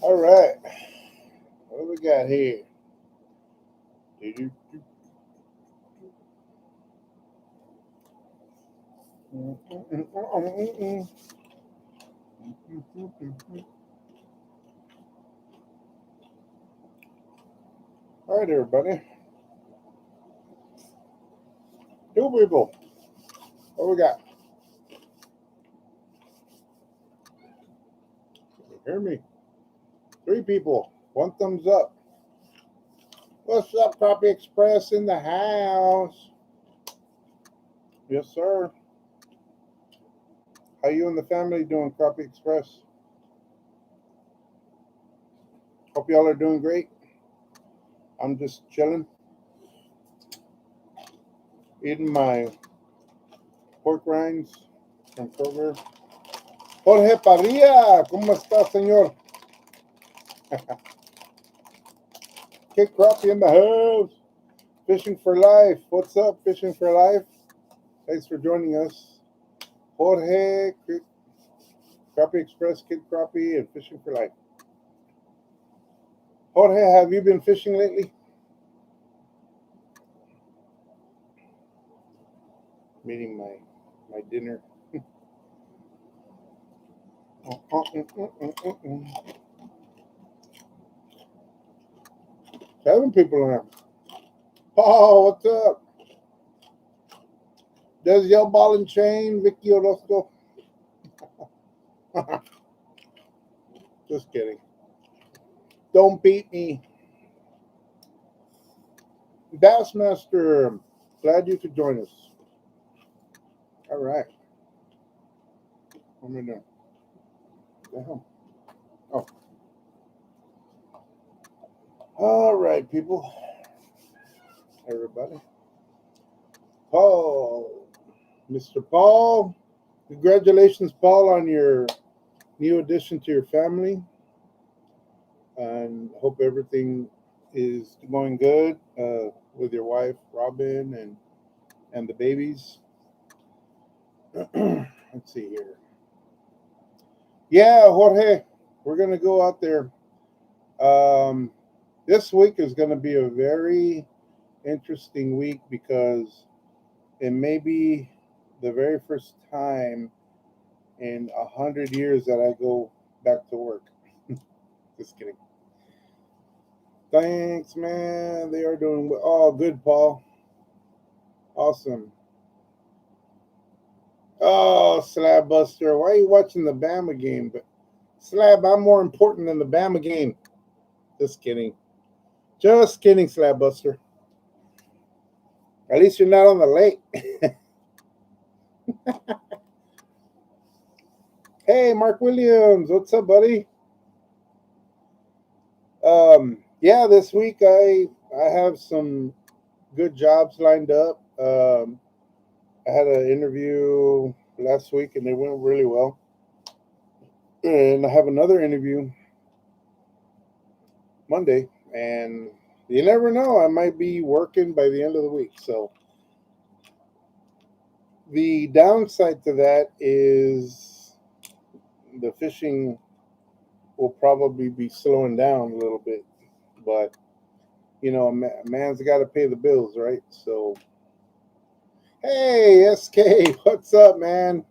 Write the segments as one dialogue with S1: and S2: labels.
S1: All right. What do we got here? All right, everybody. Two people. What we got? Can you hear me? Three people. One thumbs up. What's up, Crappie Express in the house? Yes, sir. How you and the family doing, Crappie Express? Hope y'all are doing great. I'm just chilling, eating my pork rinds from Kroger. Jorge Parrilla, ¿cómo está, señor? Kid Crappie in the house. Fishing for Life. What's up, Fishing for Life? Thanks for joining us. Jorge, Crappie Express, Kid Crappie, and Fishing for Life. Jorge, have you been fishing lately? Meaning my dinner. 7 people in here. Oh, what's up? There's Yell Ball and Chain, Vicky Orozco. Just kidding. Don't beat me. Bassmaster, glad you could join us. All right. What am I doing? The hell? Oh. All right, people. Everybody. Paul. Mr. Paul. Congratulations, Paul, on your new addition to your family. And hope everything is going good with your wife, Robin, and the babies. Let's see here. Yeah, Jorge, we're going to go out there. Um, this week is going to be a very interesting week because it may be the very first time in 100 years that I go back to work. Just kidding. Thanks, man. They are doing well. Oh, good, Paul. Awesome. Oh, Slab Buster, why are you watching the Bama game? But Slab, I'm more important than the Bama game. Just kidding. Just kidding, Slab Buster. At least you're not on the lake. Hey, Mark Williams, what's up, buddy? Yeah, this week I have some good jobs lined up. I had an interview last week and they went really well. And I have another interview Monday, and you never know, I might be working by the end of the week. So the downside to that is the fishing will probably be slowing down a little bit, but a man's got to pay the bills, right? So, hey, SK, what's up, man?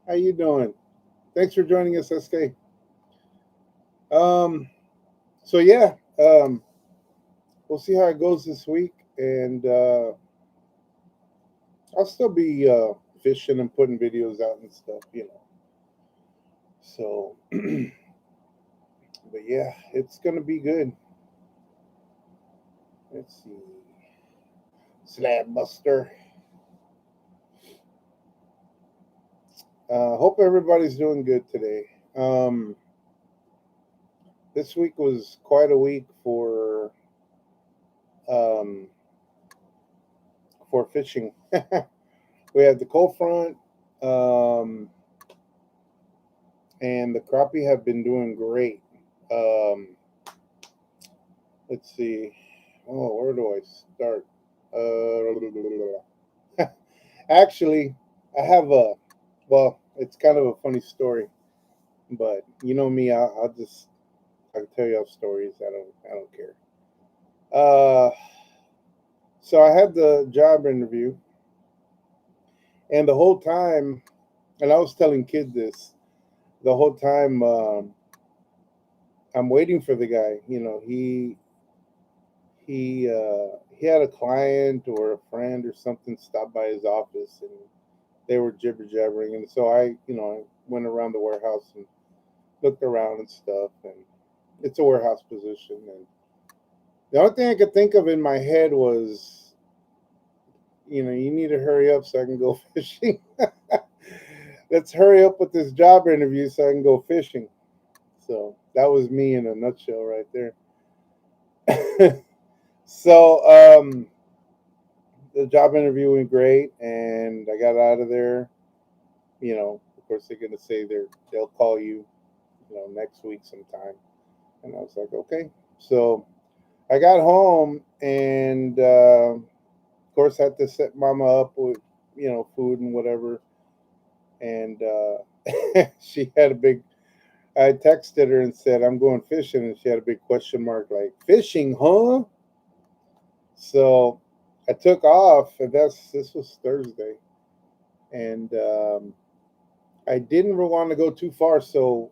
S1: How you doing? Thanks for joining us, SK. Um, so yeah, we'll see how it goes this week, and I'll still be fishing and putting videos out and stuff. So, but yeah, it's gonna be good. Let's see, Slab Buster. Hope everybody's doing good today. This week was quite a week um, for fishing. We had the cold front, um, and the crappie have been doing great. Um, let's see. Oh, where do I start? Actually, I have well, it's kind of a funny story, but you know me, I'll just can tell y'all stories. I don't care. Uh, so I had the job interview, and the whole time, and I was telling kid this the whole time. I'm waiting for the guy. He had a client or a friend or something stop by his office, and they were jibber jabbering, and so I went around the warehouse and looked around and stuff, and it's a warehouse position, and the only thing I could think of in my head was, you need to hurry up so I can go fishing. Let's hurry up with this job interview so I can go fishing. So that was me in a nutshell right there. So the job interview went great, and I got out of there. Of course they're gonna say they'll call you, next week sometime. And I was like, okay. So I got home, and of course had to set Mama up with food and whatever. And she had a big. I texted her and said I'm going fishing, and she had a big question mark, like fishing, huh? So I took off, and this was Thursday, and I didn't want to go too far, so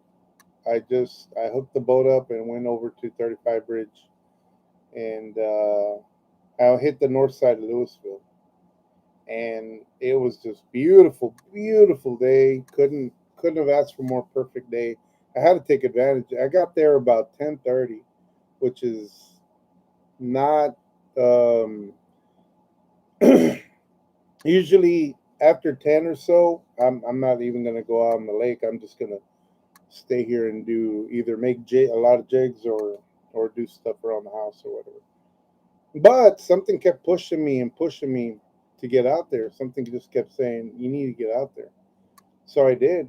S1: I hooked the boat up and went over to 35 Bridge, and I hit the north side of Louisville, and it was just beautiful, beautiful day. Couldn't have asked for a more perfect day. I had to take advantage. I got there about 10:30, which is not usually after 10 or so. I'm not even gonna go out on the lake. I'm just gonna stay here and do either make a lot of jigs or do stuff around the house or whatever. But something kept pushing me and pushing me to get out there. Something just kept saying, "You need to get out there." So I did,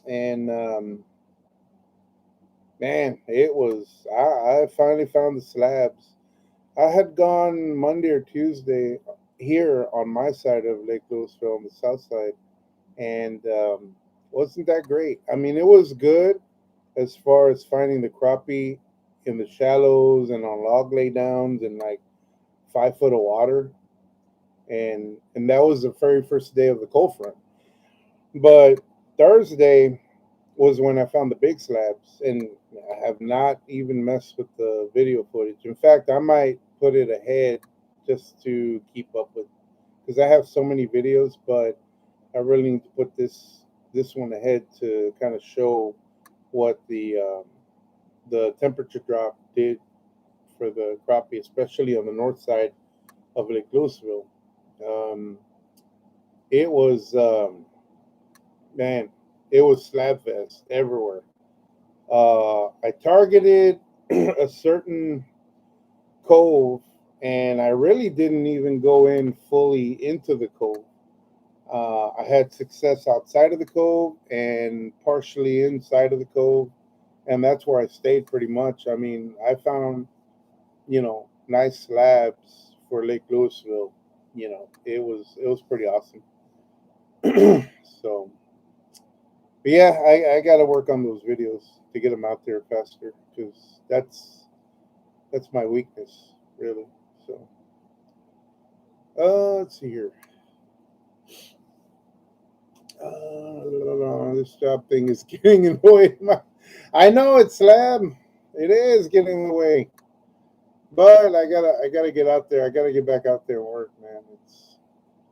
S1: and man, it was. I finally found the slabs. I had gone Monday or Tuesday here on my side of Lake Louisville on the south side, and wasn't that great. I mean, it was good as far as finding the crappie in the shallows and on log laydowns and like 5 foot of water, and that was the very first day of the cold front. But Thursday was when I found the big slabs, and I have not even messed with the video footage. In fact, I might put it ahead just to keep up with, because I have so many videos, but I really need to put this one ahead to kind of show what the temperature drop did for the crappie, especially on the north side of Lake Louisville. Um, it was man, it was slab fest everywhere. I targeted a certain cove, and I really didn't even go in fully into the cove. I had success outside of the cove and partially inside of the cove, and that's where I stayed pretty much. I mean, I found nice slabs for Lake Louisville. It was pretty awesome. So, but yeah, I got to work on those videos to get them out there faster, because that's my weakness, really. So, let's see here. This job thing is getting in the way. I know it's slab. It is getting in the way, but I gotta get out there. I gotta get back out there and work, man.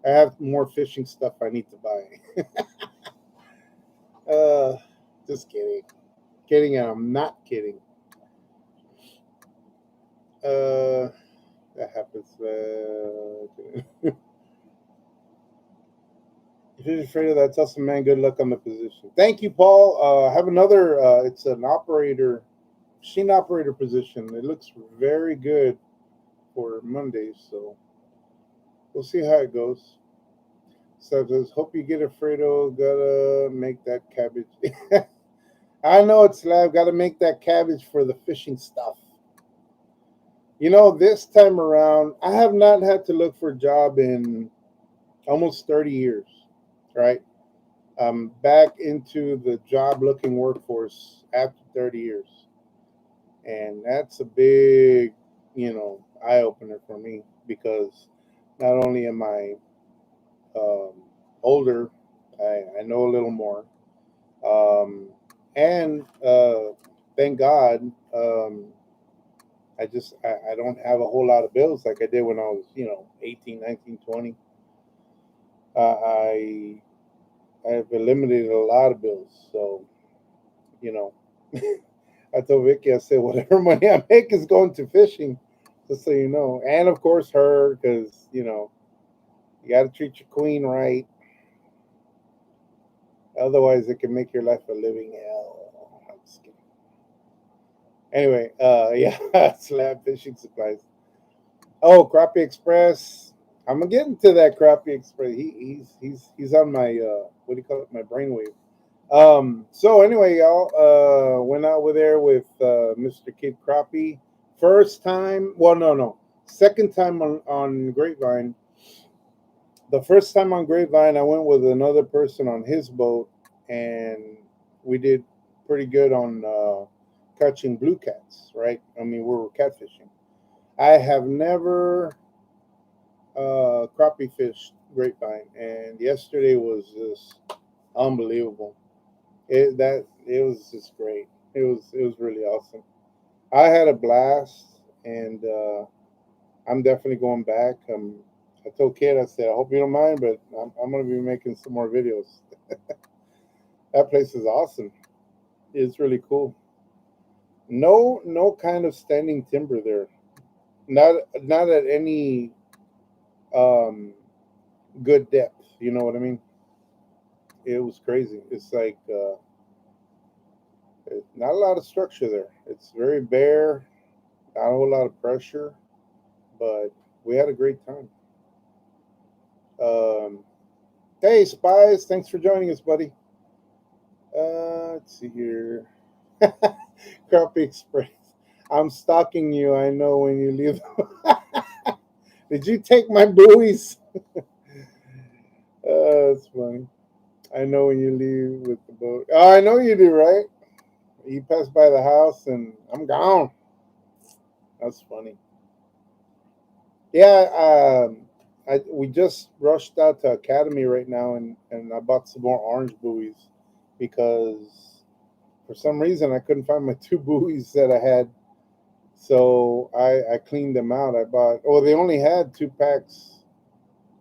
S1: I have more fishing stuff I need to buy. uh, just kidding, kidding, and I'm not kidding. Uh, that happens. If you're afraid of that, tell some man good luck on the position. Thank you, Paul. I have another. It's an operator, machine operator position. It looks very good for Mondays, so we'll see how it goes. So it says, hope you get Alfredo. Gotta make that cabbage. I know it's live. Gotta make that cabbage for the fishing stuff. This time around, I have not had to look for a job in almost 30 years, right? I'm back into the job looking workforce after 30 years. and that's a big, eye opener for me because not only am I um, older, I know a little more, um, and thank God, I don't have a whole lot of bills like I did when I was 18, 19, 20. I I've eliminated a lot of bills, so you know. I told Vicky, I said, whatever money I make is going to fishing, just so you know. And of course, her, because, you got to treat your queen right. Otherwise, it can make your life a living hell. I'm just kidding. Anyway, yeah, slab fishing supplies. Oh, Crappie Express. I'm gonna get into that Crappie Express. He's on my what do you call it? My brainwave. So anyway, y'all, went out with there with Mr. Kid Crappie. First time, well, no, second time on Grapevine. The first time on Grapevine, I went with another person on his boat, and we did pretty good on catching blue cats. Right? I mean, we were catfishing. I have never crappie fished Grapevine, and yesterday was just unbelievable. It was just great. It was really awesome. I had a blast, and I'm definitely going back. I told Kid, I said, I hope you don't mind, but I'm going to be making some more videos. That place is awesome. It's really cool. No kind of standing timber there. Not at any um, good depth. You know what I mean? It was crazy. It's like not a lot of structure there. It's very bare. Not a whole lot of pressure, but we had a great time. Um, hey, Spies, thanks for joining us, buddy. Let's see here. Crappie Express. I'm stalking you. I know when you leave. Did you take my buoys? That's funny. I know when you leave with the boat. Oh, I know you do, right? You pass by the house and I'm gone. That's funny. Yeah, we just rushed out to Academy right now, and I bought some more orange buoys because for some reason I couldn't find my two buoys that I had. So I cleaned them out. I bought, oh, they only had two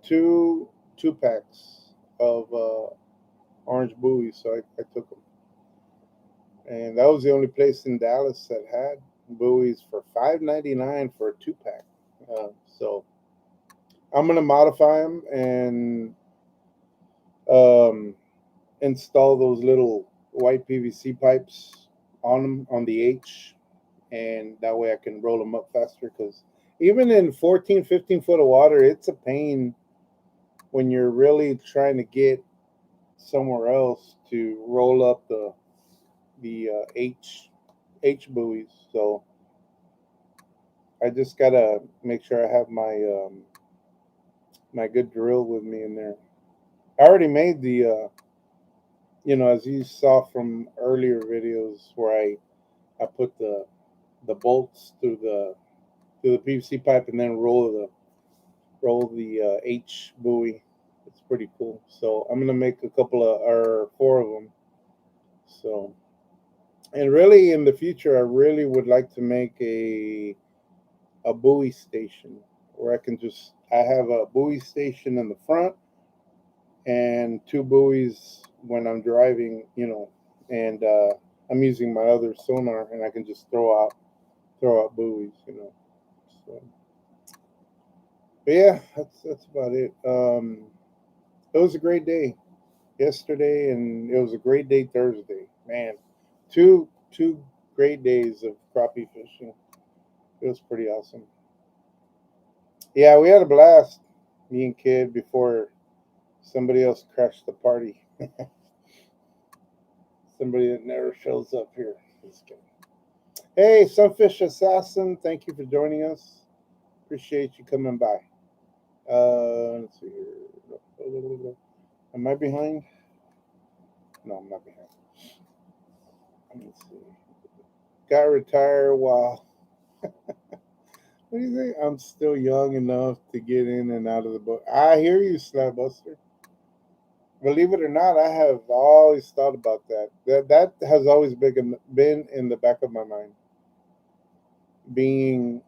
S1: two packs of orange buoys, so I took them. And that was the only place in Dallas that had buoys for $5.99 for a 2 pack. So I'm gonna modify them and um, install those little white PVC pipes on them on the H, and that way I can roll them up faster. Because even in 14, 15 foot of water, it's a pain when you're really trying to get somewhere else to roll up the H buoys. So I just gotta make sure I have my good drill with me in there. I already made the as you saw from earlier videos where I put the bolts through the PVC pipe and then roll the H buoy. It's pretty cool. So I'm gonna make a couple of or four of them. So and really in the future, I really would like to make a buoy station where I have a buoy station in the front and two buoys when I'm driving, and I'm using my other sonar and I can just throw out buoys. So, but yeah, that's about it. It was a great day yesterday, and it was a great day Thursday. Man, two great days of crappie fishing. It was pretty awesome. Yeah, we had a blast, me and Kid, before somebody else crashed the party. Somebody that never shows up here. Just kidding. Hey, Sunfish Assassin, thank you for joining us. Appreciate you coming by. Let's see here. Am I behind? No, I'm not behind. Let me see. got retired while, what do you think? I'm still young enough to get in and out of the boat. I hear you, Slapbuster. Believe it or not, I have always thought about that. That has always been in the back of my mind. Being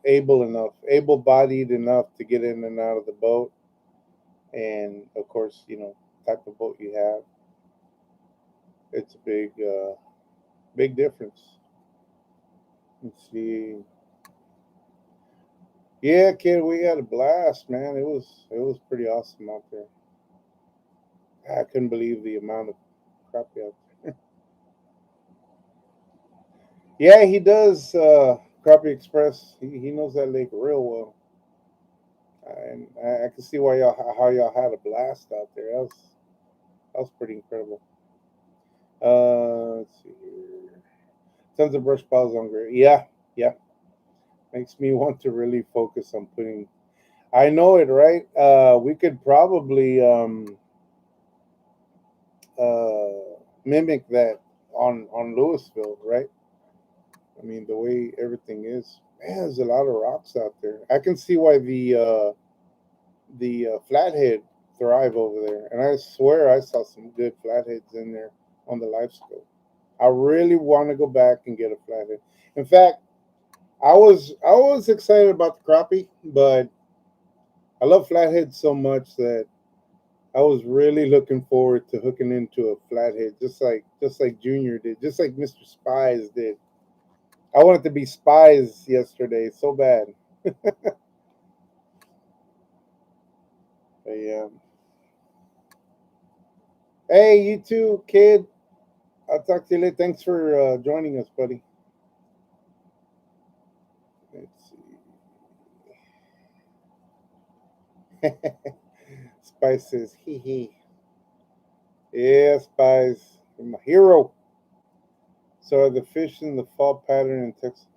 S1: able-bodied enough to get in and out of the boat, and of course, type of boat you have, it's a big difference. Let's see. Yeah, kid, we had a blast, man. It was pretty awesome out there. I couldn't believe the amount of crappie out there. Yeah, he does. Crappie Express. He knows that lake real well, and I can see why y'all how y'all had a blast out there. That was pretty incredible. Let's see here. Tons of brush piles on grade. Yeah, yeah. Makes me want to really focus on putting. I know it, right? We could probably mimic that on Louisville, right? I mean, the way everything is, man, there's a lot of rocks out there. I can see why the flathead thrive over there, and I swear I saw some good flatheads in there on the live scope. I really want to go back and get a flathead. In fact, I was excited about the crappie, but I love flatheads so much that I was really looking forward to hooking into a flathead, just like Junior did, just like Mr. Spies did. I wanted to be Spies yesterday so bad. But yeah. Hey, you too, kid. I'll talk to you later. Thanks for joining us, buddy. Let's see. Spice says, hee hee. Yeah, Spice. You're my hero. So are the fish in the fall pattern in Texas?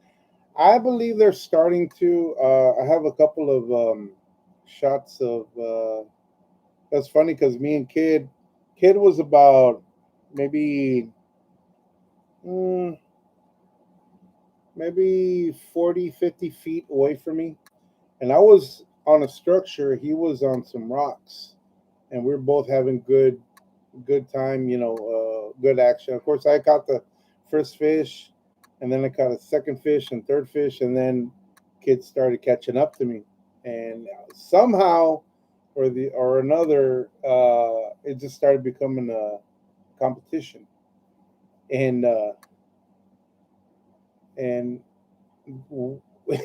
S1: I believe they're starting to. I have a couple of shots of. That's funny because me and Kid was about maybe mm, maybe 40, 50 feet away from me, and I was on a structure. He was on some rocks, and we are both having good time. Good action. Of course, I caught the first fish, and then I caught a second fish and third fish, and then kids started catching up to me, and somehow or another, it just started becoming a competition, and and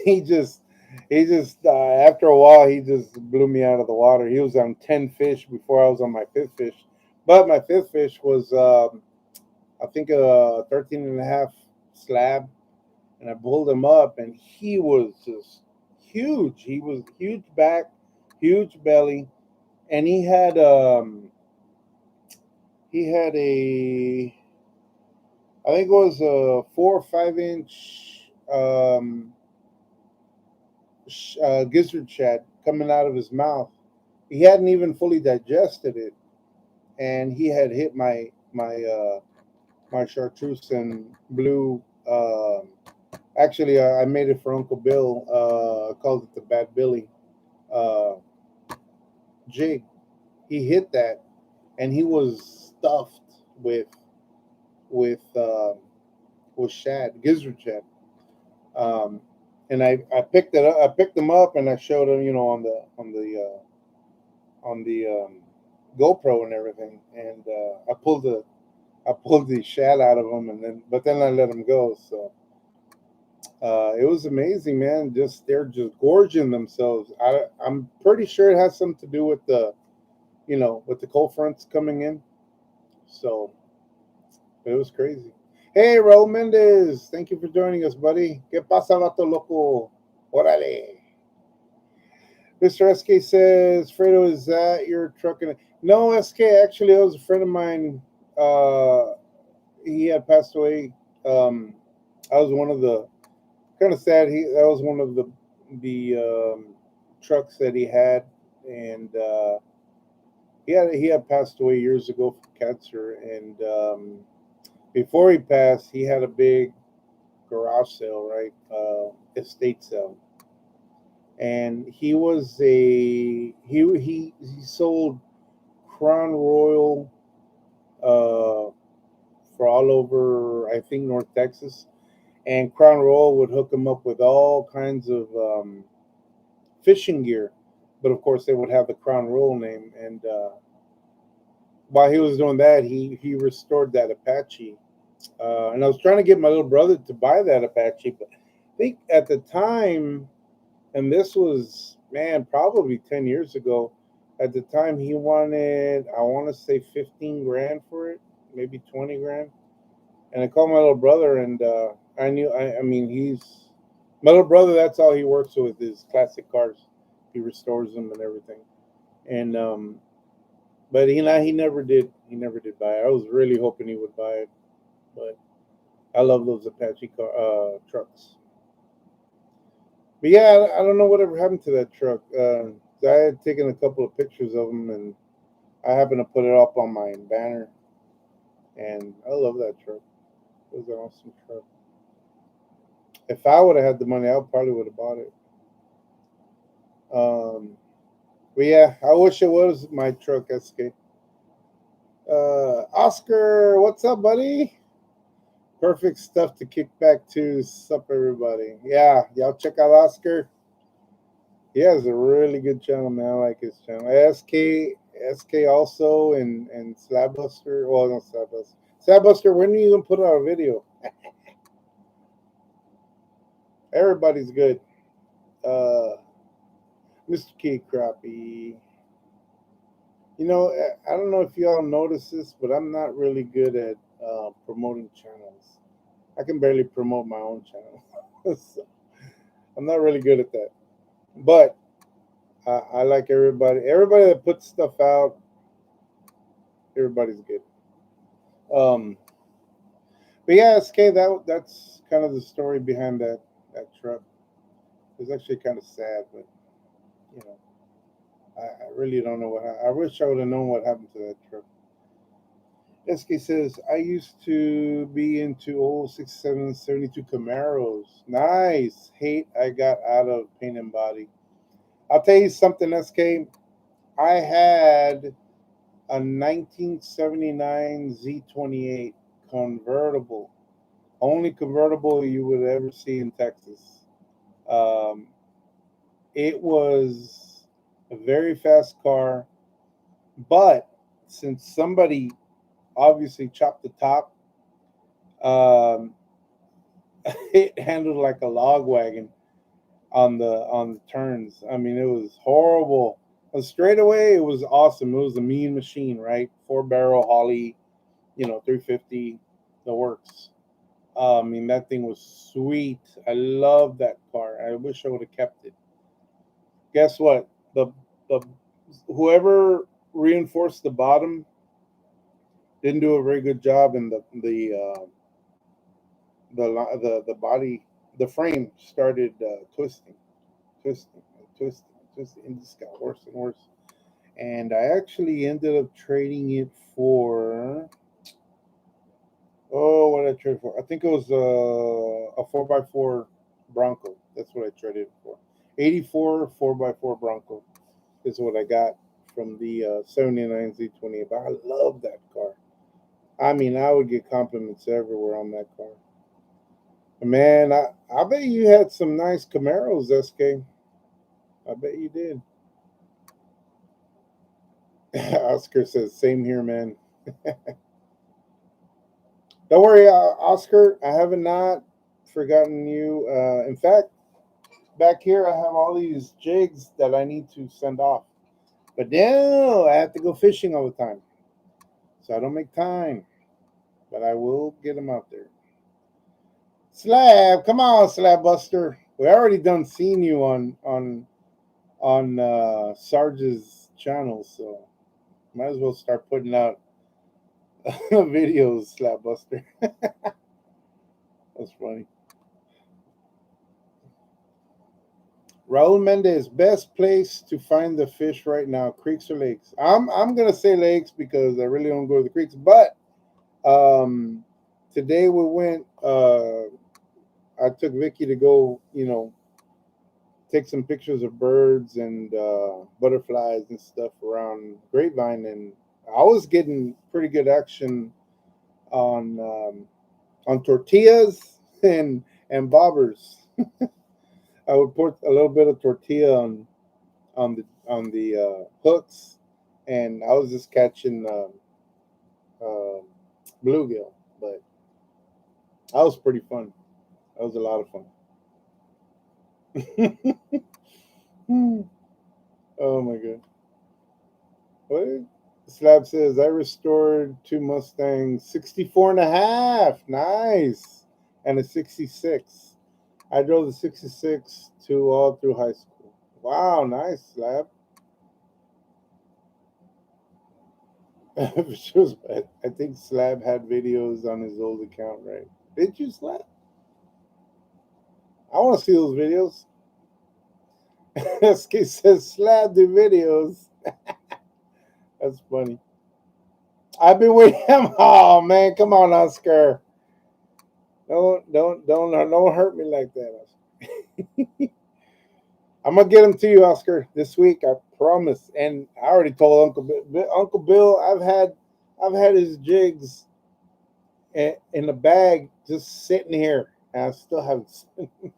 S1: he just after a while he just blew me out of the water. He was on 10 fish before I was on my fifth fish, but my fifth fish was I think a 13 and a half slab, and I pulled him up, and he was just huge. He was huge back, huge belly, and he had a, I think it was a 4 or 5 inch gizzard shad coming out of his mouth. He hadn't even fully digested it, and he had hit my chartreuse and blue. Actually, I made it for Uncle Bill. I called it the Bad Billy uh, jig. He hit that, and he was stuffed with with um, with shad, gizzard shad. And I picked it up. I picked them up, and I showed him, on the GoPro and everything. And I pulled the shad out of him, and then I let him go. So it was amazing, man. Just they're just gorging themselves. I'm pretty sure it has something to do with the cold fronts coming in. So it was crazy. Hey, Raul Mendez, thank you for joining us, buddy. ¿Qué pasa, vato loco? Órale. Mr. SK says, Fredo, is that your truck? No, SK, actually, that was a friend of mine. Uh, he had passed away. I was one of the, kind of sad. That was one of the trucks that he had, and he had passed away years ago from cancer. And before he passed, he had a big garage sale, right? Estate sale, and he sold Crown Royal uh, for all over, I think, North Texas, and Crown Royal would hook him up with all kinds of fishing gear, but of course they would have the Crown Royal name. And while he was doing that, he restored that Apache. And I was trying to get my little brother to buy that Apache, but I think at the time, and this was, man, probably 10 years ago, at the time he wanted, I want to say 15 grand for it, maybe 20 grand. And I called my little brother, and I mean, my little brother, that's all he works with is classic cars. He restores them and everything. And, but he never did buy it. I was really hoping he would buy it, but I love those Apache trucks. But yeah, I don't know whatever happened to that truck. I had taken a couple of pictures of them, and I happened to put it up on my banner. And I love that truck. It was an awesome truck. If I would have had the money, I probably would have bought it. But yeah, I wish it was my truck, SK. Oscar, what's up, buddy? Perfect stuff to kick back to. Sup, everybody? Yeah, y'all check out Oscar. He has a really good channel, man. I like his channel. SK also, and Slabbuster. Well, not Slabbuster. Slabbuster, when are you gonna put out a video? Everybody's good. Mr. K Crappie. You know, I don't know if y'all notice this, but I'm not really good at promoting channels. I can barely promote my own channel. So, I'm not really good at that. But I like everybody. Everybody that puts stuff out, everybody's good. Um, but yeah, SK, that's kind of the story behind that truck. It was actually kind of sad, but you know, I really don't know I wish I would have known what happened to that truck. SK says, I used to be into old 67, 72 Camaros. Nice. Hate I got out of paint and body. I'll tell you something, SK. I had a 1979 Z28 convertible. Only convertible you would ever see in Texas. Um, it was a very fast car, but since somebody obviously chopped the top, um, it handled like a log wagon on the turns. I mean, it was horrible. And straight away, it was awesome. It was a mean machine, right? 4-barrel Holly, 350, the works. I mean, that thing was sweet. I love that car. I wish I would have kept it. Guess what? The whoever reinforced the bottom didn't do a very good job, and the body, the frame started twisting, twisting, twisting, and just got worse and worse. And I actually ended up trading it for, oh, what did I trade for? I think it was a 4x4 Bronco. That's what I traded it for. 84 4x4 Bronco is what I got from the 79 Z28. But I love that car. I mean, I would get compliments everywhere on that car. Man, I bet you had some nice Camaros, SK. I bet you did. Oscar says, same here, man. Don't worry, Oscar. I have not forgotten you. In fact, back here, I have all these jigs that I need to send off. But no, I have to go fishing all the time. So I don't make time. But I will get them out there. Slab, come on, Slab Buster. We already done seen you on Sarge's channel, so might as well start putting out videos, Slab Buster. That's funny. Raul Mendez, best place to find the fish right now, creeks or lakes? I'm gonna say lakes because I really don't go to the creeks. But today we went I took Vicky to go, take some pictures of birds and butterflies and stuff around Grapevine, and I was getting pretty good action on tortillas and bobbers. I would put a little bit of tortilla on the hooks, and I was just catching uh, bluegill. But that was pretty fun. That was a lot of fun. Oh my god! What? Slab says I restored two Mustangs, 64 and a half. Nice, and a 66. I drove the 66 to all through high school. Wow, nice, Slab. I think Slab had videos on his old account, right? Did you, Slab? I want to see those videos. SK says Slab the videos. That's funny. I've been waiting. Oh man, come on, Oscar. Don't hurt me like that, Oscar. I'm gonna get them to you, Oscar, this week. I promise. And I already told Uncle Bill. Uncle Bill, I've had his jigs in the bag just sitting here, and I still haven't seen them.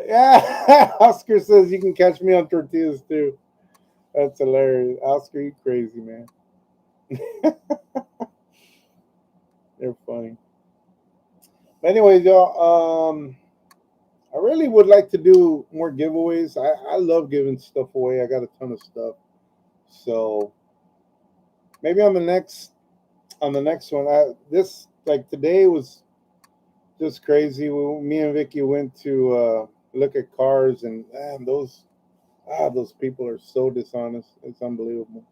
S1: Yeah, Oscar says you can catch me on tortillas too. That's hilarious. Oscar, you crazy man. They're funny. But anyways, y'all, I really would like to do more giveaways. I love giving stuff away. I got a ton of stuff. So maybe on the next one. This like today was just crazy. Me and Vicky went to look at cars, and man, those people are so dishonest. It's unbelievable.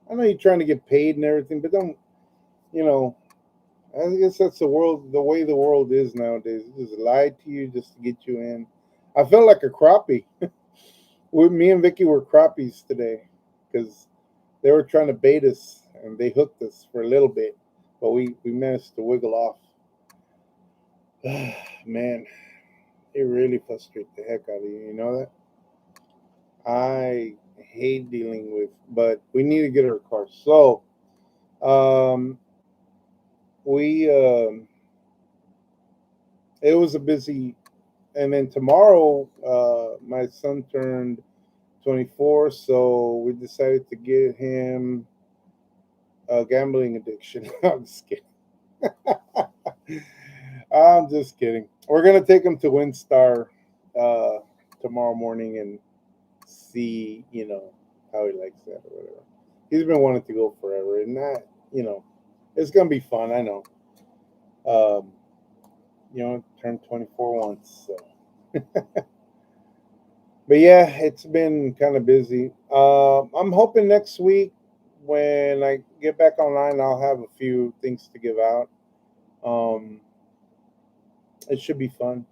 S1: I know you're trying to get paid and everything, but don't you know? I guess that's the way the world is nowadays. They just lie to you just to get you in. I felt like a crappie. Me and Vicky were crappies today because they were trying to bait us and they hooked us for a little bit, but we managed to wiggle off. Man, it really frustrates the heck out of you. You know that? I hate dealing with, but we need to get our car. So, um, we it was a busy, and then tomorrow, my son turned 24, so we decided to get him a gambling addiction. I'm just kidding. I'm just kidding. We're gonna take him to WinStar uh, tomorrow morning and see, how he likes that or whatever. He's been wanting to go forever, and it's gonna be fun. I know. Um, turned 24 once, so. But yeah, it's been kind of busy. I'm hoping next week when I get back online, I'll have a few things to give out. Um, it should be fun.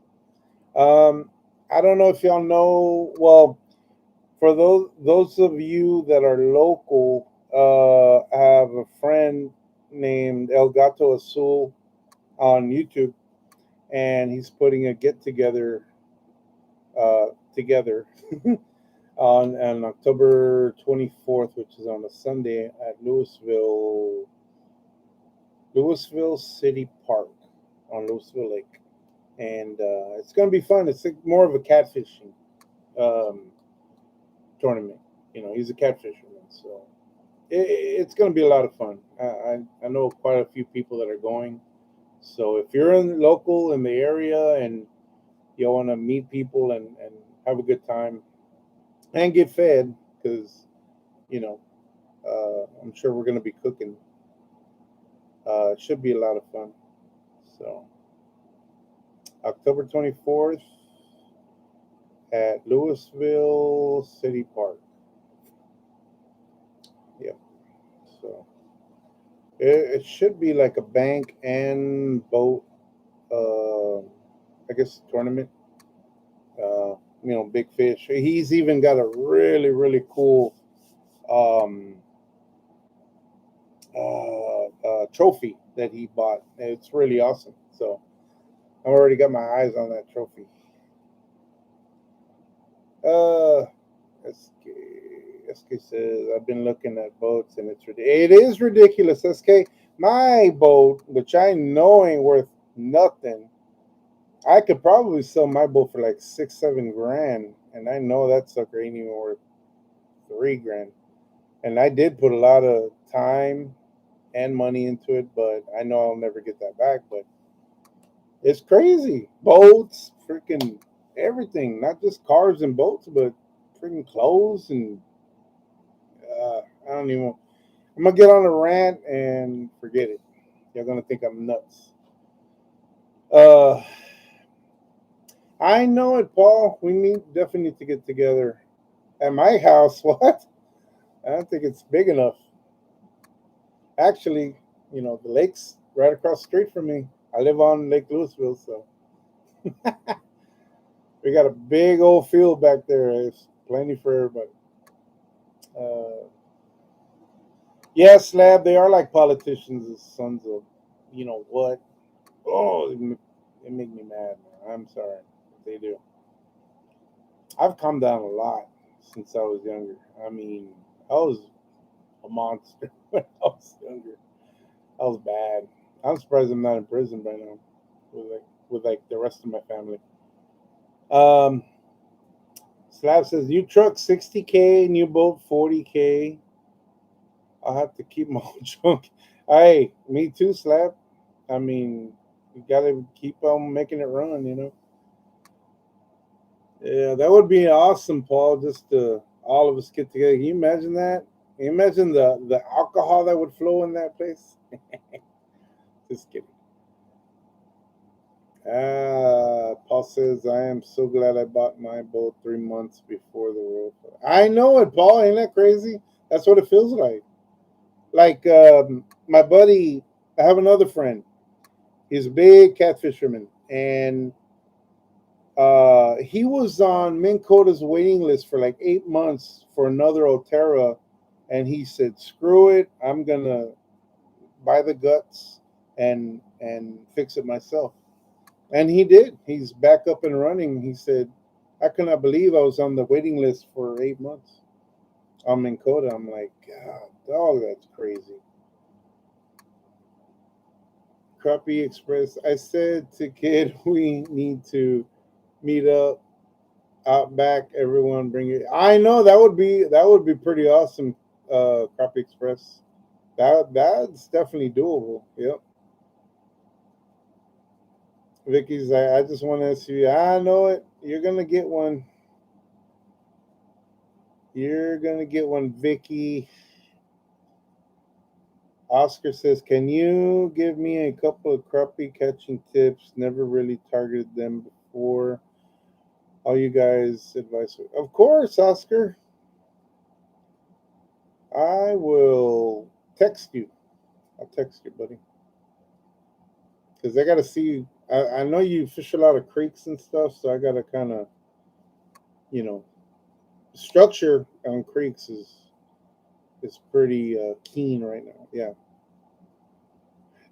S1: Um, I don't know if y'all know. Well, for those of you that are local, I have a friend named El Gato Azul on YouTube, and he's putting a get together together on October 24th, which is on a Sunday at Louisville City Park on Louisville Lake, and it's going to be fun. It's like more of a catfishing um, tournament. He's a catfisherman, so it's going to be a lot of fun. I know quite a few people that are going. So if you're local in the area and you want to meet people and have a good time and get fed, because you know I'm sure we're going to be cooking. It should be a lot of fun. So October 24th at Louisville City Park. Yep. So it should be like a bank and boat. Uh, I guess tournament. Big fish. He's even got a really really cool um, trophy that he bought. It's really awesome. So I already got my eyes on that trophy. Uh, SK, SK says I've been looking at boats and it is ridiculous. SK, my boat, which I know ain't worth nothing, I could probably sell my boat for like 6, 7 grand, and I know that sucker ain't even worth 3 grand. And I did put a lot of time and money into it, but I know I'll never get that back. But it's crazy. Boats, freaking everything, not just cars and boats, but freaking clothes and I don't even. I'm gonna get on a rant and forget it. You're gonna think I'm nuts. Uh, I know it, Paul. We definitely need to get together at my house. What? I don't think it's big enough. Actually, the lake's right across the street from me. I live on Lake Louisville, so we got a big old field back there. It's plenty for everybody. Uh, yes, Lab, they are like politicians, the sons of, what? Oh, it make me mad, man. I'm sorry. They do. I've calmed down a lot since I was younger. I mean, I was a monster when I was younger. I was bad. I'm surprised I'm not in prison by now with like the rest of my family. Um, Slab says new truck 60K, new boat 40K. I'll have to keep my own junk. Hey, me too, Slab. I mean, you gotta keep on making it run. Yeah, that would be awesome, Paul. Just to all of us get together. Can you imagine that? Can you imagine the alcohol that would flow in that place? Just kidding. Paul says, I am so glad I bought my boat 3 months before the World Cup. I know it, Paul. Ain't that crazy? That's what it feels like. Like my buddy, I have another friend. He's a big catfisherman, and he was on Minn Kota's waiting list for like 8 months for another Otera, and he said, "Screw it, I'm gonna buy the guts and fix it myself." And he did. He's back up and running. He said, "I cannot believe I was on the waiting list for 8 months on Minn Kota." I'm like, God, dog, that's crazy. Crappie Express. I said to Kid, we need to meet up out back. Everyone, bring it. I know that would be pretty awesome. Crappie Express. That's definitely doable. Yep. Vicky's like, I just want to ask you. I know it. You're gonna get one. You're gonna get one, Vicky. Oscar says, "Can you give me a couple of crappie catching tips? Never really targeted them before. All you guys advice." Of course, Oscar. I will text you. I'll text you, buddy, because I gotta see. I know you fish a lot of creeks and stuff, so I gotta kind of, you know, structure on creeks is pretty keen right now. Yeah.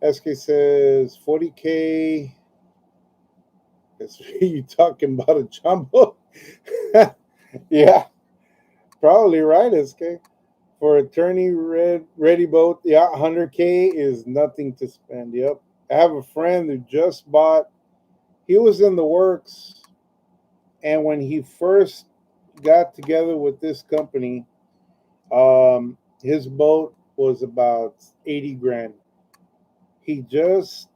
S1: SK says 40K. Is you talking about a jumbo? Yeah, probably right, SK. For attorney ready boat, yeah, 100K is nothing to spend. Yep. I have a friend who just bought. He was in the works, and when he first got together with this company, his boat was about 80 grand. He just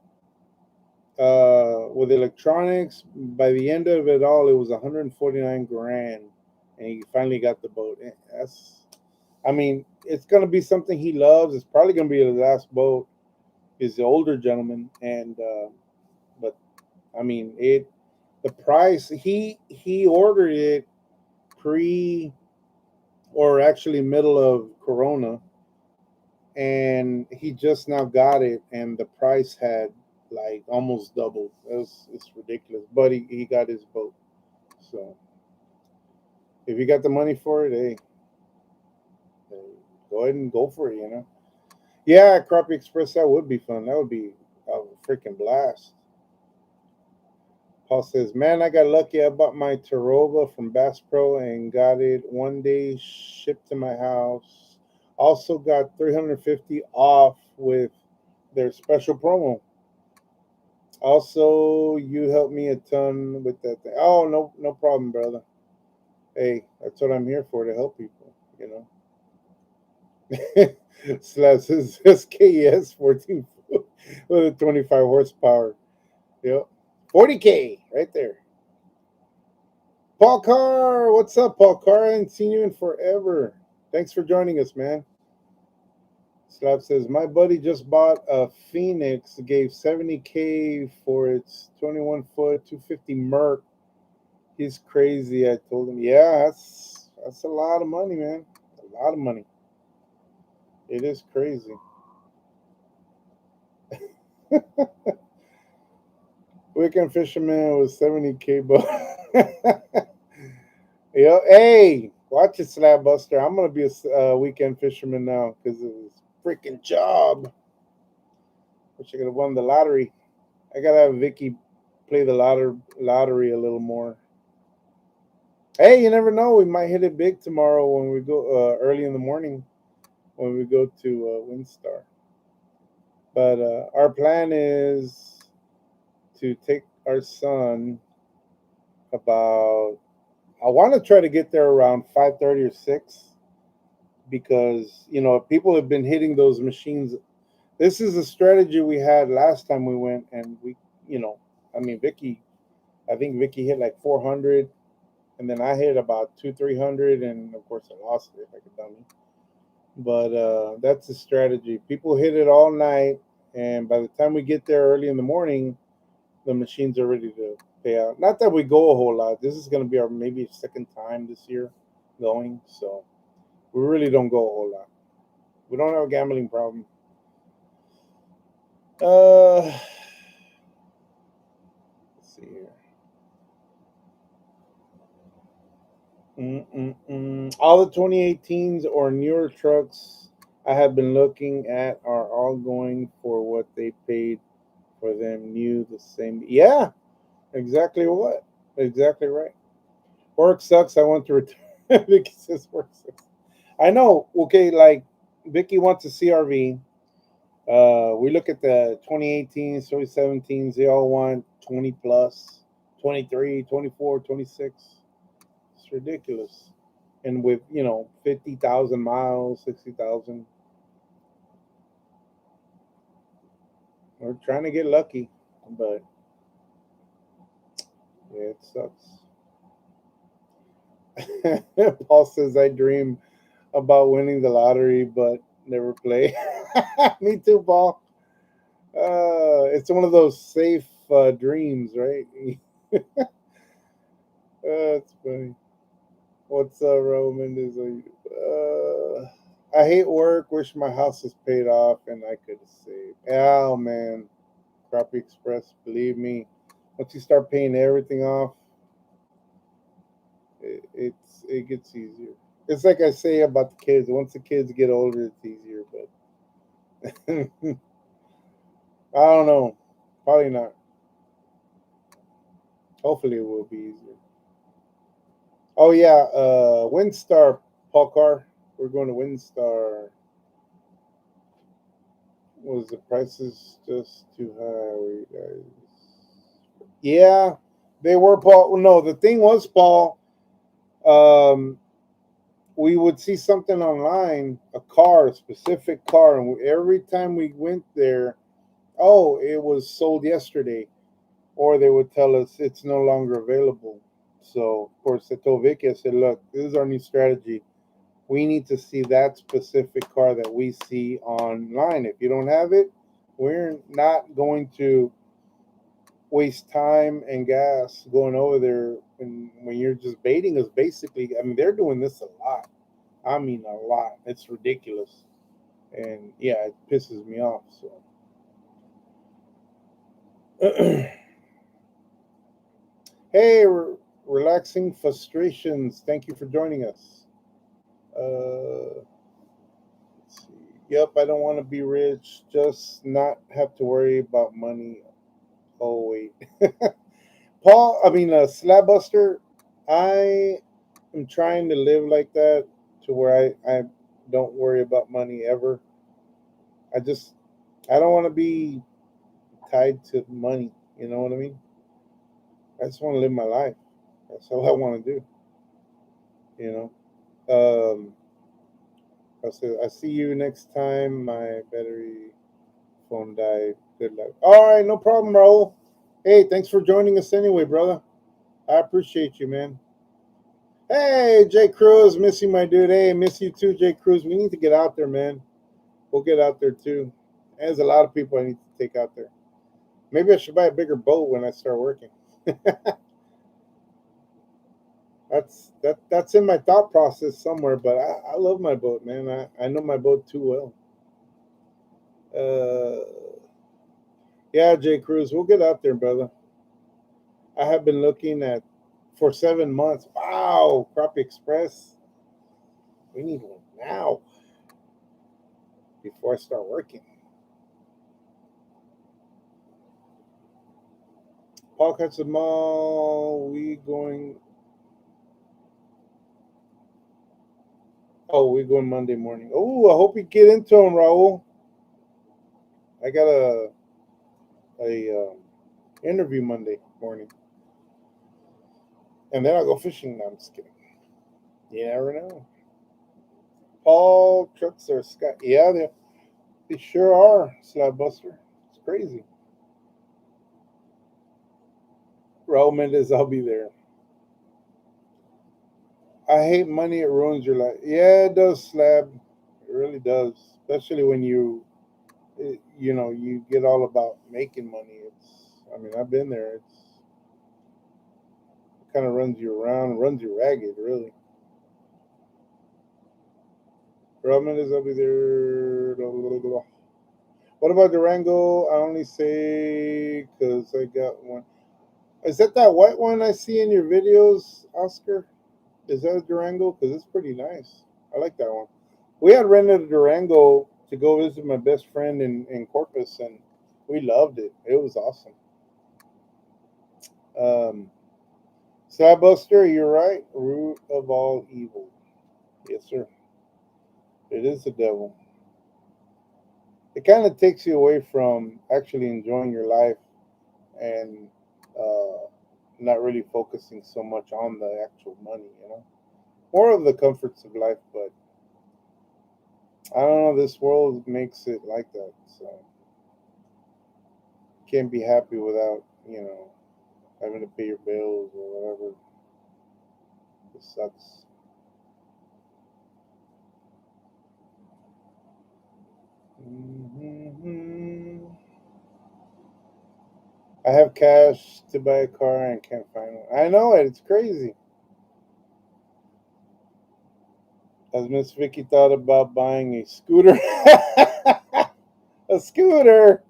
S1: with electronics, by the end of it all, it was 149 grand, and he finally got the boat. I mean, it's gonna be something he loves. It's probably gonna be his last boat. He's the older gentleman, and but I mean, the price he ordered it pre or actually middle of Corona, and he just now got it, and the price had like almost doubled. It's ridiculous, but he got his boat. So if you got the money for it, hey, go ahead and go for it. Yeah, Crappie Express, that would be fun. That would be a freaking blast. Paul says, "Man, I got lucky. I bought my Tarova from Bass Pro and got it one day shipped to my house. Also got 350 off with their special promo. Also, you helped me a ton with that thing. Oh, no, no problem, brother. Hey, that's what I'm here for, to help people. You know." Slash his SKS 14 with a 25 horsepower. Yep. 40K right there. Paul Carr, what's up, Paul Carr? I haven't seen you in forever. Thanks for joining us, man. Slab says, my buddy just bought a Phoenix, gave 70K for its 21-foot, 250 Merc. He's crazy. I told him, yeah, that's a lot of money, man. A lot of money. It is crazy. Weekend Fisherman was 70K, but yeah. Hey, watch it, Slab Buster. I'm gonna be a weekend fisherman now because of this freaking job. Wish I could have won the lottery. I gotta have Vicky play the lottery a little more. Hey, you never know. We might hit it big tomorrow when we go early in the morning when we go to Windstar. But our plan is to take our son about. I want to try to get there around 5:30 or 6 because people have been hitting those machines. This is a strategy we had last time we went, and you know, I mean, I think Vicky hit like 400, and then I hit about 300, and of course I lost it like a dummy. But that's the strategy. People hit it all night, and by the time we get there early in the morning, the machines are ready to pay out. Not that we go a whole lot. This is going to be our maybe second time this year going, so we really don't go a whole lot. We don't have a gambling problem. Let's see here. All the 2018s or newer trucks I have been looking at are all going for what they paid for them new the same. Yeah, exactly what? Exactly right. Work sucks. I want to return. Vicky says work sucks. I know. Okay, like Vicky wants a CRV. We look at the 2018s, 2017s. They all want 20 plus, 23, 24, 26. It's ridiculous. And with 50,000 miles, 60,000, we're trying to get lucky, but yeah, it sucks. Paul says I dream about winning the lottery, but never play. Me too, Paul. It's one of those safe dreams, right? That's funny. What's up, Roman? I hate work. Wish my house was paid off and I could save. Oh man, Crappie Express. Believe me, once you start paying everything off, it gets easier. It's like I say about the kids. Once the kids get older, it's easier. But I don't know. Probably not. Hopefully, it will be easier. Oh yeah, Windstar, Paul Carr. We're going to Windstar. Was the prices just too high? Were you guys? Yeah, they were, Paul. Well, no, the thing was, Paul. Um, we would see something online, a specific car, and every time we went there, oh, it was sold yesterday, or they would tell us it's no longer available. So, of course, I told Vicky, I said, look, this is our new strategy. We need to see that specific car that we see online. If you don't have it, we're not going to waste time and gas going over there. And when you're just baiting us, basically, I mean, they're doing this a lot. I mean, a lot. It's ridiculous. And yeah, it pisses me off. So, hey, relaxing frustrations. Thank you for joining us. Let's see. Yep, I don't want to be rich. Just not have to worry about money. Oh wait. Slab Buster. I am trying to live like that to where I don't worry about money ever. I just I don't want to be tied to money. You know what I mean? I just want to live my life. That's all I want to do. You know. I said, I see you next time. My battery phone died. Good luck. All right, no problem, Raul. Hey, thanks for joining us anyway, brother. I appreciate you, man. Hey, Jay Cruz, miss you, my dude. Hey, miss you too, Jay Cruz. We need to get out there, man. We'll get out there too. There's a lot of people I need to take out there. Maybe I should buy a bigger boat when I start working. That's in my thought process somewhere, but I love my boat, man. I know my boat too well. Yeah, Jay Cruz, we'll get out there, brother. I have been looking at for 7 months. Wow, Crappie Express. We need one now before I start working. Paul cuts the mall. We going? Oh, we going Monday morning. Oh, I hope you get into them, Raul. I got a interview Monday morning, and then I'll go fishing. No, I'm just kidding. You never know. Paul trucks are sky. Yeah, they sure are. Slab Buster. It's crazy. Raul Mendez, I'll be there. I hate money. It ruins your life. Yeah, it does, Slab. It really does. Especially when you get all about making money. I mean, I've been there. It kind of runs you around, runs you ragged, really. Ramen is over there. Blah, blah, blah, blah. What about Durango? I only say because I got one. Is that white one I see in your videos, Oscar? Is that a Durango? Because it's pretty nice. I like that one. We had rented a Durango to go visit my best friend in Corpus, and we loved it. It was awesome. Um, Buster, you're right. Root of all evil. Yes, sir. It is the devil. It kind of takes you away from actually enjoying your life and uh, not really focusing so much on the actual money. More of the comforts of life, but I don't know. This world makes it like that, so you can't be happy without having to pay your bills or whatever. It sucks. Hmm. I have cash to buy a car and can't find one. I know it. It's crazy. Has Miss Vicky thought about buying a scooter? A scooter.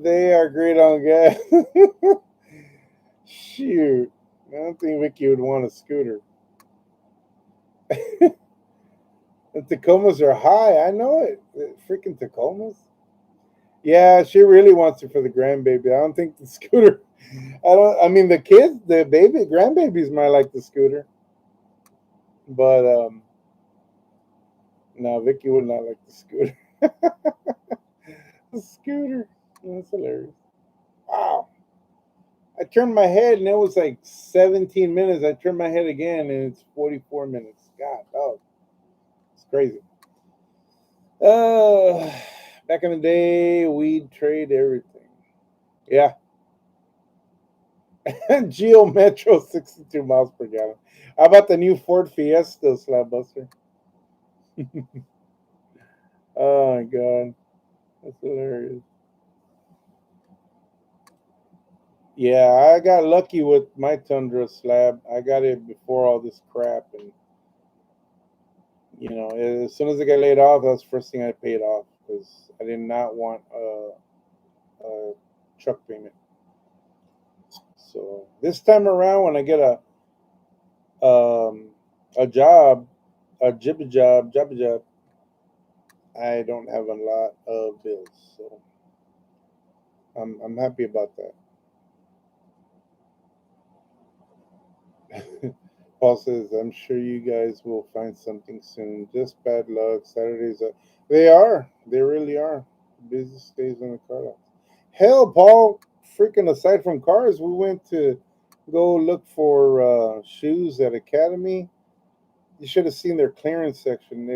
S1: They are great on gas. Shoot. I don't think Vicky would want a scooter. The Tacomas are high. I know it. The freaking Tacomas. Yeah, she really wants it for the grandbaby. I don't think the scooter. I mean, the kids, the baby, grandbabies might like the scooter, but no, Vicky would not like the scooter. The scooter. That's hilarious. Wow. I turned my head and it was like 17 minutes. I turned my head again and it's 44 minutes. God, oh, it's crazy. Uh, Back in the day, we'd trade everything. Yeah. Geo Metro 62 miles per gallon. How about the new Ford Fiesta, Slabbuster? Oh my god. That's hilarious. Yeah, I got lucky with my Tundra Slab. I got it before all this crap, and as soon as I got laid off, that's the first thing I paid off because I did not want a truck payment. So this time around, when I get um, a job, a jibba job, I don't have a lot of bills. So I'm happy about that. Paul says, I'm sure you guys will find something soon. Just bad luck. Saturdays are, they are. They really are. Busiest days on the car lot. Hell, Paul, freaking aside from cars, we went to go look for shoes at Academy. You should have seen their clearance section.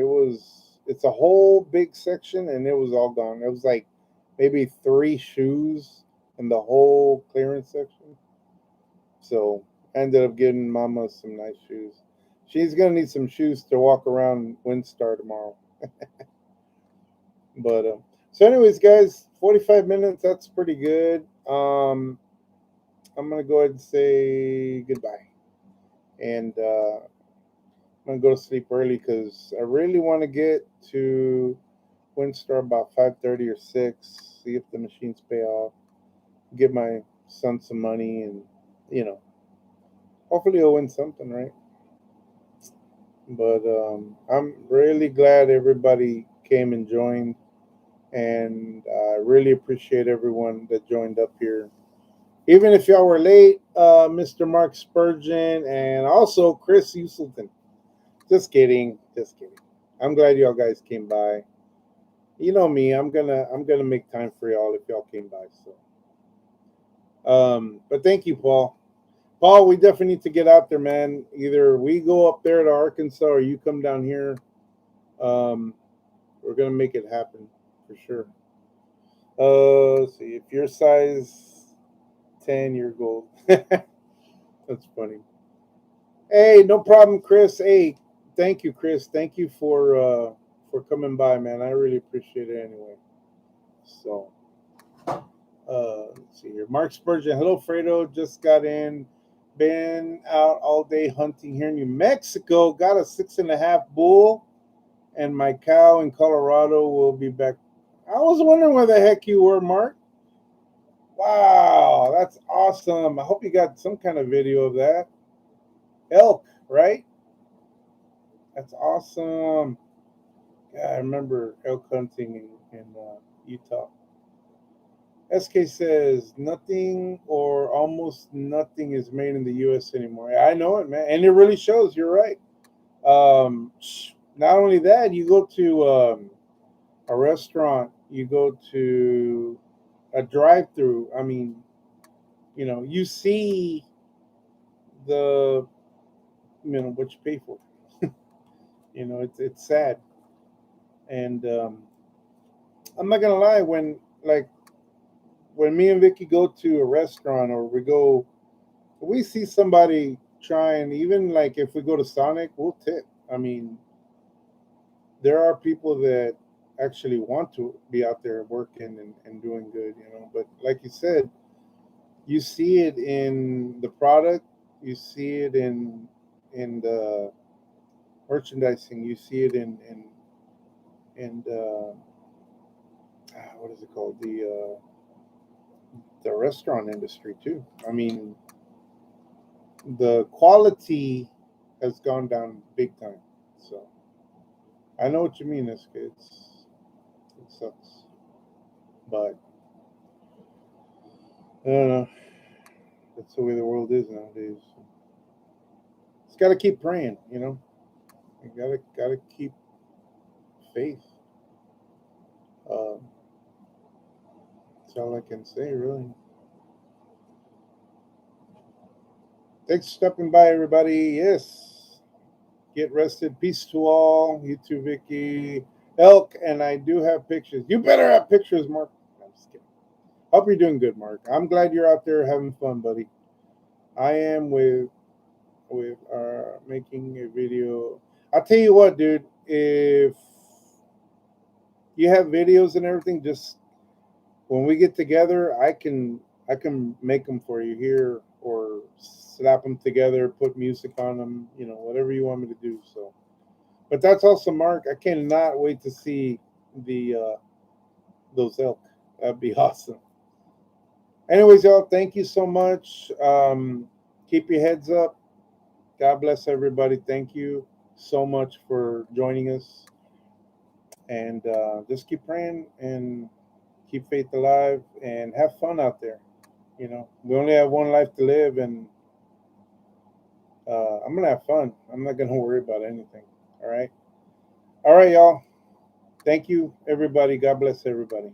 S1: It's a whole big section and it was all gone. It was like maybe three shoes in the whole clearance section. So I ended up getting Mama some nice shoes. She's gonna need some shoes to walk around Windstar tomorrow. But so, anyways, guys, 45 minutes. That's pretty good. I'm gonna go ahead and say goodbye, and I'm gonna go to sleep early because I really want to get to Windstar about 5:30 or 6. See if the machines pay off. Give my son some money, and you know, hopefully he'll win something, right? But I'm really glad everybody came and joined, and I really appreciate everyone that joined up here. Even if y'all were late, Mr. Mark Spurgeon and also Chris Uselton. Just kidding, just kidding. I'm glad y'all guys came by. You know me, I'm gonna make time for y'all if y'all came by. So, but thank you, Paul. Paul, we definitely need to get out there, man. Either we go up there to Arkansas or you come down here. Um, we're gonna make it happen for sure. Let's see. If your size 10, you're gold. That's funny. Hey, no problem, Chris. Hey, thank you, Chris. Thank you for coming by, man. I really appreciate it anyway. So, let's see here. Mark Spurgeon. Hello, Fredo. Just got in. Been out all day hunting here in New Mexico. Got a 6.5 bull, and my cow in Colorado will be back. I was wondering where the heck you were, Mark. Wow, that's awesome. I hope you got some kind of video of that. Elk, right? That's awesome. Yeah, I remember elk hunting in Utah. SK says nothing or almost nothing is made in the U.S. anymore. Yeah, I know it, man, and it really shows. You're right. Um, Not only that, you go to a restaurant, you go to a drive-through. I mean, you see the what you pay for. It's sad, and I'm not gonna lie. When me and Vicky go to a restaurant or we see somebody trying, even like if we go to Sonic, we'll tip. I mean, there are people that actually want to be out there working and doing good. But like you said, you see it in the product, you see it in the merchandising, you see it in what is it called, the restaurant industry too. I mean, the quality has gone down big time. So I know what you mean. It sucks, but I don't know. That's the way the world is nowadays. It's got to keep praying. You gotta keep faith. Uh, that's all I can say, really. Thanks for stopping by, everybody. Yes, get rested. Peace to all. You too, Vicky. Elk, and I do have pictures. You better have pictures, Mark. I'm just kidding. Hope you're doing good, Mark. I'm glad you're out there having fun, buddy. I am with making a video. I'll tell you what, dude. If you have videos and everything, just when we get together, I can make them for you here or slap them together, put music on them, whatever you want me to do. So, but that's awesome, Mark. I cannot wait to see the those elk. That'd be awesome. Anyways, y'all, thank you so much. Keep your heads up. God bless everybody. Thank you so much for joining us, and just keep praying and keep faith alive, and have fun out there. You know, we only have one life to live, and I'm gonna have fun. I'm not gonna worry about anything. All right, y'all. Thank you, everybody. God bless everybody.